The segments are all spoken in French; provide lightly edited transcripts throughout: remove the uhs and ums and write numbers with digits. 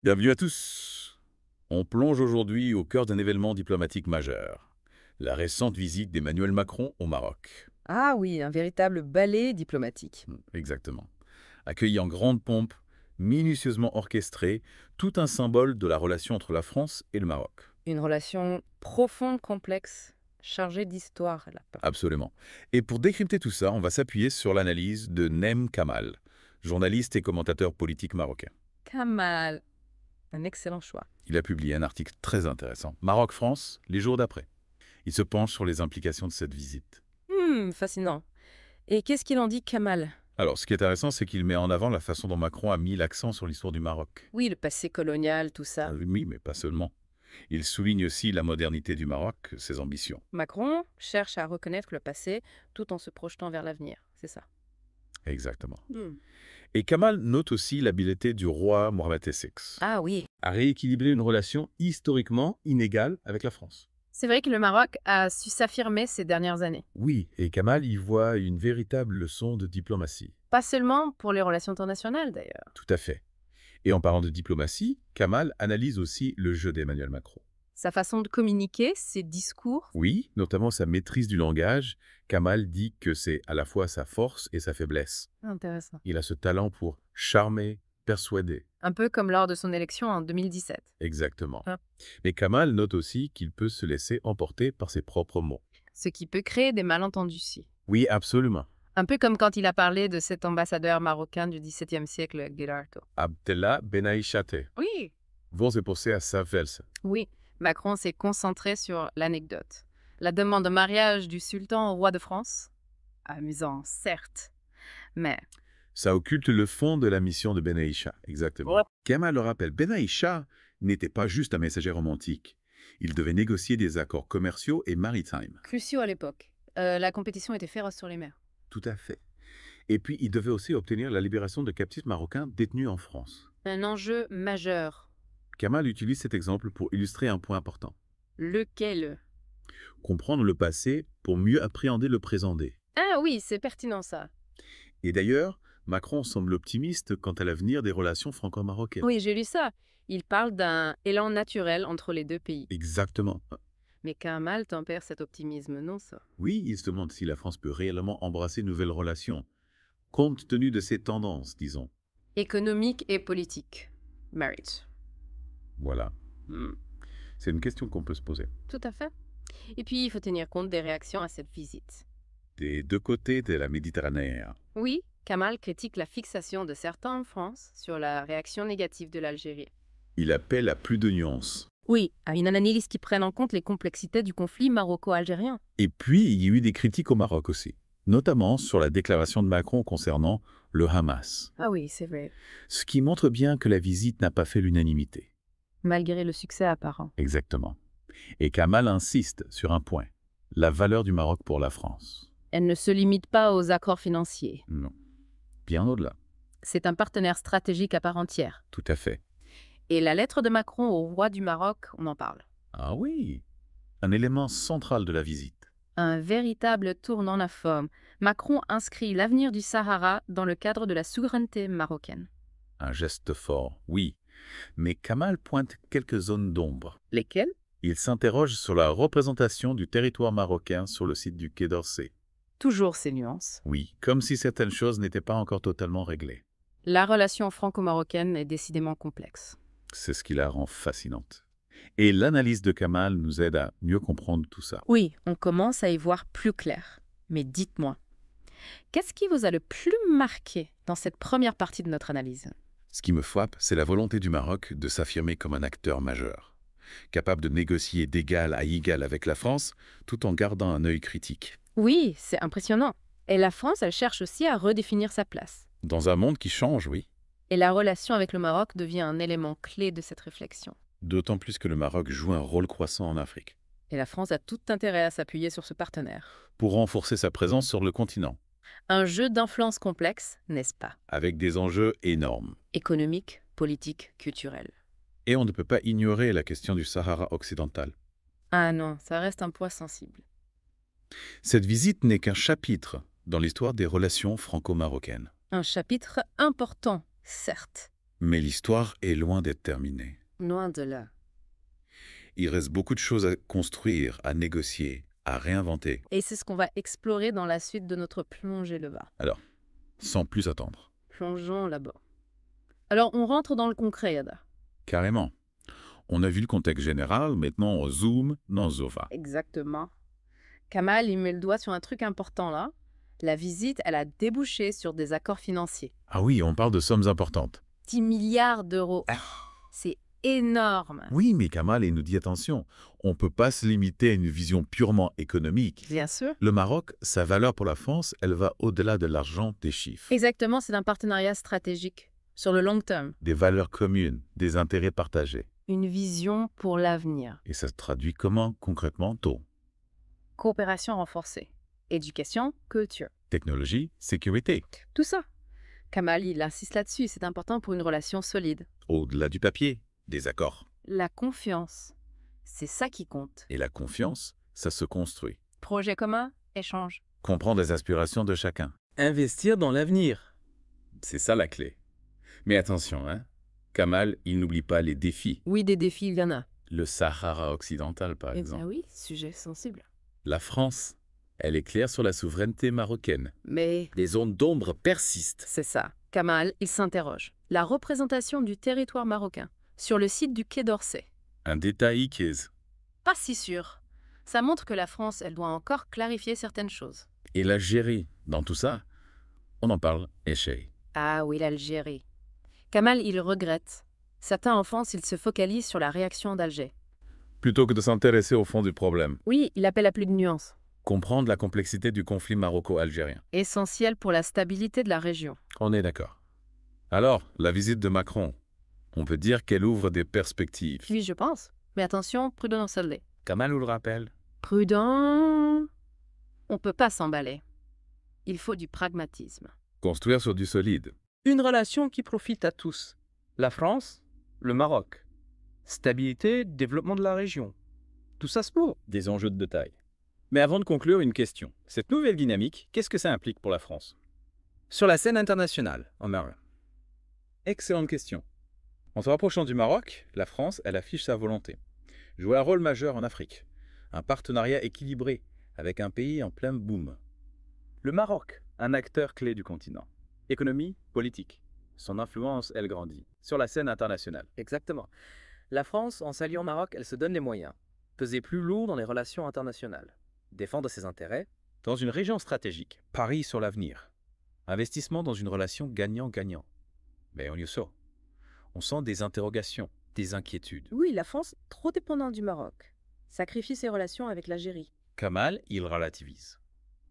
Bienvenue à tous. On plonge aujourd'hui au cœur d'un événement diplomatique majeur, la récente visite d'Emmanuel Macron au Maroc. Ah oui, un véritable ballet diplomatique. Exactement. Accueilli en grande pompe, minutieusement orchestré, tout un symbole de la relation entre la France et le Maroc. Une relation profonde, complexe, chargée d'histoire, là. Absolument. Et pour décrypter tout ça, on va s'appuyer sur l'analyse de Nem Kamal, journaliste et commentateur politique marocain. Kamal, un excellent choix. Il a publié un article très intéressant, Maroc-France, les jours d'après. Il se penche sur les implications de cette visite. Fascinant. Et qu'est-ce qu'il en dit, Kamal? Alors, ce qui est intéressant, c'est qu'il met en avant la façon dont Macron a mis l'accent sur l'histoire du Maroc. Oui, le passé colonial, tout Ah ça. oui, mais pas seulement. Il souligne aussi la modernité du Maroc, ses ambitions. Macron cherche à reconnaître le passé tout en se projetant vers l'avenir, c'est ça. Exactement. Hmm. Et Kamal note aussi l'habileté du roi Mohamed VI Ah oui. à rééquilibrer une relation historiquement inégale avec la France. C'est vrai que le Maroc a su s'affirmer ces dernières années. Oui, et Kamal y voit une véritable leçon de diplomatie. Pas seulement pour les relations internationales, d'ailleurs. Tout à fait. Et en parlant de diplomatie, Kamal analyse aussi le jeu d'Emmanuel Macron. Sa façon de communiquer, ses discours. Oui, notamment sa maîtrise du langage. Kamal dit que c'est à la fois sa force et sa faiblesse. Intéressant. Il a ce talent pour charmer, persuader. Un peu comme lors de son élection en 2017. Exactement. Ah. Mais Kamal note aussi qu'il peut se laisser emporter par ses propres mots. Ce qui peut créer des malentendus. Si. Oui, absolument. Un peu comme quand il a parlé de cet ambassadeur marocain du XVIIe siècle, Guirardo. Abdallah Benaïchate. Oui. Vous pensez à Savels. Oui, Macron s'est concentré sur l'anecdote. La demande de mariage du sultan au roi de France. Amusant, certes, mais... Ça occulte le fond de la mission de Benaïcha. Exactement. Ouais. Kamal le rappelle, Benaïcha n'était pas juste un messager romantique. Il devait négocier des accords commerciaux et maritimes. Cruciaux à l'époque. La compétition était féroce sur les mers. Tout à fait. Et puis, il devait aussi obtenir la libération de captifs marocains détenus en France. Un enjeu majeur. Kamal utilise cet exemple pour illustrer un point important. Lequel? Comprendre le passé pour mieux appréhender le présent. Ah oui, c'est pertinent ça. Et d'ailleurs, Macron semble optimiste quant à l'avenir des relations franco-marocaines. Oui, j'ai lu ça. Il parle d'un élan naturel entre les deux pays. Exactement. Mais Kamal tempère cet optimisme, non ça? Oui, il se demande si la France peut réellement embrasser une nouvelle relation, compte tenu de ses tendances, disons. Économique et politique. Marriage. Voilà. Hmm. C'est une question qu'on peut se poser. Tout à fait. Et puis, il faut tenir compte des réactions à cette visite. Des deux côtés de la Méditerranée. Oui, Kamal critique la fixation de certains en France sur la réaction négative de l'Algérie. Il appelle à plus de nuances. Oui, à une analyse qui prenne en compte les complexités du conflit maroco-algérien. Et puis, il y a eu des critiques au Maroc aussi, notamment sur la déclaration de Macron concernant le Hamas, Ah oui, c'est vrai. ce qui montre bien que la visite n'a pas fait l'unanimité. Malgré le succès apparent. Exactement. Et Kamal insiste sur un point, la valeur du Maroc pour la France. Elle ne se limite pas aux accords financiers. Non, bien au-delà. C'est un partenaire stratégique à part entière. Tout à fait. Et la lettre de Macron au roi du Maroc, on en parle. Ah oui, un élément central de la visite. Un véritable tournant la forme. Macron inscrit l'avenir du Sahara dans le cadre de la souveraineté marocaine. Un geste fort, oui. Mais Kamal pointe quelques zones d'ombre. Lesquelles? Il s'interroge sur la représentation du territoire marocain sur le site du Quai d'Orsay. Toujours ces nuances. Oui, comme si certaines choses n'étaient pas encore totalement réglées. La relation franco-marocaine est décidément complexe. C'est ce qui la rend fascinante. Et l'analyse de Kamal nous aide à mieux comprendre tout ça. Oui, on commence à y voir plus clair. Mais dites-moi, qu'est-ce qui vous a le plus marqué dans cette première partie de notre analyse? Ce qui me frappe, c'est la volonté du Maroc de s'affirmer comme un acteur majeur, capable de négocier d'égal à égal avec la France, tout en gardant un œil critique. Oui, c'est impressionnant. Et la France, elle cherche aussi à redéfinir sa place. Dans un monde qui change, oui. Et la relation avec le Maroc devient un élément clé de cette réflexion. D'autant plus que le Maroc joue un rôle croissant en Afrique, Et la France a tout intérêt à s'appuyer sur ce partenaire. pour renforcer sa présence sur le continent, Un jeu d'influence complexe, n'est-ce pas? avec des enjeux énormes. Économique, politique, culturel. Et on ne peut pas ignorer la question du Sahara occidental. Ah non, ça reste un point sensible. Cette visite n'est qu'un chapitre dans l'histoire des relations franco-marocaines. Un chapitre important, certes. Mais l'histoire est loin d'être terminée. Loin de là. Il reste beaucoup de choses à construire, à négocier, à réinventer. Et c'est ce qu'on va explorer dans la suite de notre plongée là-bas. Alors, sans plus attendre. Plongeons là-bas. Alors, on rentre dans le concret, Yada. Carrément. On a vu le contexte général, maintenant on zoome dans Zova. Exactement. Kamal, il met le doigt sur un truc important là. La visite, elle a débouché sur des accords financiers. Ah oui, on parle de sommes importantes. 10 milliards d'euros. C'est énorme. Oui, mais Kamal, il nous dit attention, on ne peut pas se limiter à une vision purement économique. Bien sûr. Le Maroc, sa valeur pour la France, elle va au-delà de l'argent, des chiffres. Exactement, c'est un partenariat stratégique, sur le long terme. Des valeurs communes, des intérêts partagés. Une vision pour l'avenir. Et ça se traduit comment, concrètement, tôt? Coopération renforcée. Éducation, culture. Technologie, sécurité. Tout ça. Kamal, il insiste là-dessus, c'est important pour une relation solide. Au-delà du papier, des accords. La confiance, c'est ça qui compte. Et la confiance, ça se construit. Projet commun, échange. Comprendre les aspirations de chacun. Investir dans l'avenir. C'est ça la clé. Mais attention, hein. Kamal, il n'oublie pas les défis. Oui, des défis, il y en a. Le Sahara occidental, par exemple. oui, sujet sensible. La France, elle est claire sur la souveraineté marocaine. Mais Les zones d'ombre persistent. c'est ça. Kamal, il s'interroge. La représentation du territoire marocain sur le site du Quai d'Orsay. Un détail qui est... Pas si sûr. Ça montre que la France, elle doit encore clarifier certaines choses. Et l'Algérie, dans tout ça, on en parle, échec. Ah oui, l'Algérie. Kamal, il regrette. Certains en France, ils se focalisent sur la réaction d'Alger. Plutôt que de s'intéresser au fond du problème. Oui, il appelle à plus de nuances. Comprendre la complexité du conflit maroco-algérien. Essentiel pour la stabilité de la région. On est d'accord. Alors, la visite de Macron, on peut dire qu'elle ouvre des perspectives. Oui, je pense. Mais attention, prudent dans celle-là. Kamal nous le rappelle. Prudent. On peut pas s'emballer. Il faut du pragmatisme. Construire sur du solide. Une relation qui profite à tous. La France, le Maroc. Stabilité, développement de la région. Tout ça se peut. Des enjeux de taille. Mais avant de conclure, une question. Cette nouvelle dynamique, qu'est-ce que ça implique pour la France? Sur la scène internationale, en Maroc. Excellente question. En se rapprochant du Maroc, la France, elle affiche sa volonté. Jouer un rôle majeur en Afrique. Un partenariat équilibré avec un pays en plein boom. Le Maroc, un acteur clé du continent. Économie, politique. Son influence, elle grandit. Sur la scène internationale. Exactement. La France, en s'alliant au Maroc, elle se donne les moyens. Peser plus lourd dans les relations internationales. Défendre ses intérêts. Dans une région stratégique, pari sur l'avenir. Investissement dans une relation gagnant-gagnant. Mais on y sort. On sent des interrogations, des inquiétudes. Oui, la France, trop dépendante du Maroc, sacrifie ses relations avec l'Algérie. Kamal, il relativise.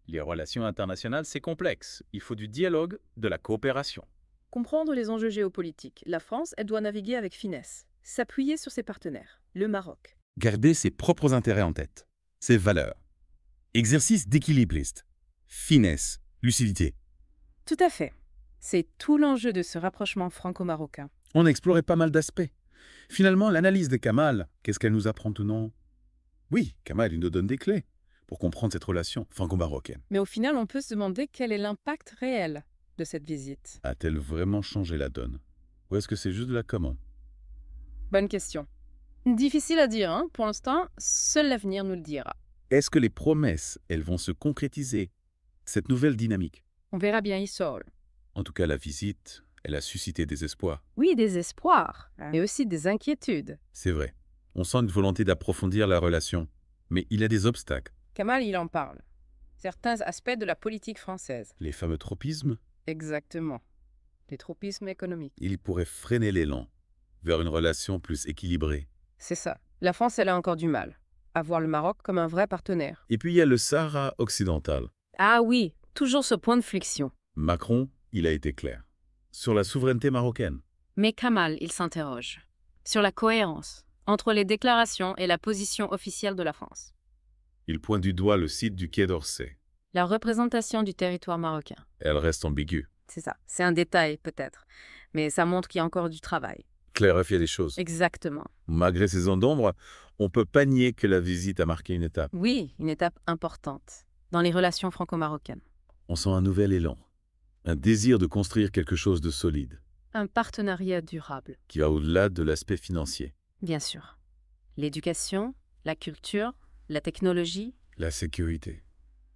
Les relations internationales, c'est complexe. Il faut du dialogue, de la coopération. Comprendre les enjeux géopolitiques, la France, elle doit naviguer avec finesse, s'appuyer sur ses partenaires, le Maroc. Garder ses propres intérêts en tête, ses valeurs. Exercice d'équilibriste. Finesse, lucidité. Tout à fait. C'est tout l'enjeu de ce rapprochement franco-marocain. On a exploré pas mal d'aspects. Finalement, l'analyse de Kamal, qu'est-ce qu'elle nous apprend ou non? Oui, Kamal, il nous donne des clés pour comprendre cette relation franco-marocaine. Mais au final, on peut se demander quel est l'impact réel de cette visite. A-t-elle vraiment changé la donne? Ou est-ce que c'est juste de la commande? Bonne question. Difficile à dire, hein. Pour l'instant, seul l'avenir nous le dira. Est-ce que les promesses, elles vont se concrétiser? Cette nouvelle dynamique. On verra bien Issol. En tout cas, la visite, elle a suscité des espoirs. Oui, des espoirs, mais aussi des inquiétudes. C'est vrai. On sent une volonté d'approfondir la relation. Mais il y a des obstacles. Kamal, il en parle. Certains aspects de la politique française. Les fameux tropismes, Exactement. Les tropismes économiques. ils pourraient freiner l'élan vers une relation plus équilibrée. C'est ça. La France, elle a encore du mal à voir le Maroc comme un vrai partenaire. Et puis il y a le Sahara occidental. Ah oui, toujours ce point de flexion. Macron, il a été clair. Sur la souveraineté marocaine. Mais Kamal, il s'interroge sur la cohérence entre les déclarations et la position officielle de la France. Il pointe du doigt le site du Quai d'Orsay. La représentation du territoire marocain. Elle reste ambiguë. C'est ça. C'est un détail, peut-être. Mais ça montre qu'il y a encore du travail. Clarifier les choses. Exactement. Malgré ces zones d'ombre, on peut pas nier que la visite a marqué une étape. Oui, une étape importante dans les relations franco-marocaines. On sent un nouvel élan. Un désir de construire quelque chose de solide. Un partenariat durable, qui va au-delà de l'aspect financier. bien sûr. L'éducation, la culture, la technologie, La sécurité.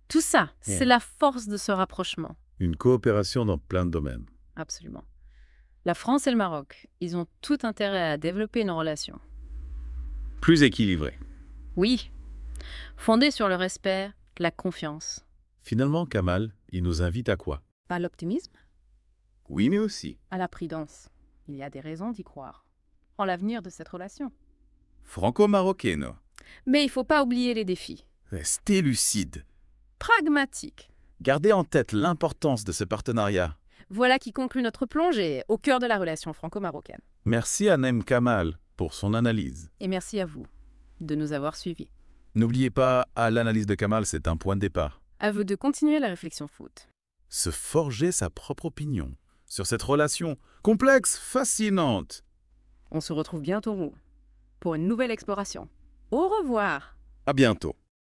tout ça, c'est la force de ce rapprochement. Une coopération dans plein de domaines. Absolument. La France et le Maroc, ils ont tout intérêt à développer une relation. Plus équilibré. Oui, fondée sur le respect, la confiance. Finalement, Kamal, il nous invite à quoi? Pas l'optimisme, Oui, mais aussi. à la prudence. Il y a des raisons d'y croire. En l'avenir de cette relation. Franco-marocaine. Mais il ne faut pas oublier les défis. Restez lucide. Pragmatique. Gardez en tête l'importance de ce partenariat. Voilà qui conclut notre plongée au cœur de la relation franco-marocaine. Merci à Naim Kamal pour son analyse. Et merci à vous de nous avoir suivis. N'oubliez pas, à l'analyse de Kamal, c'est un point de départ. À vous de continuer la réflexion foot. Se forger sa propre opinion sur cette relation complexe, fascinante. On se retrouve bientôt pour une nouvelle exploration. Au revoir. À bientôt.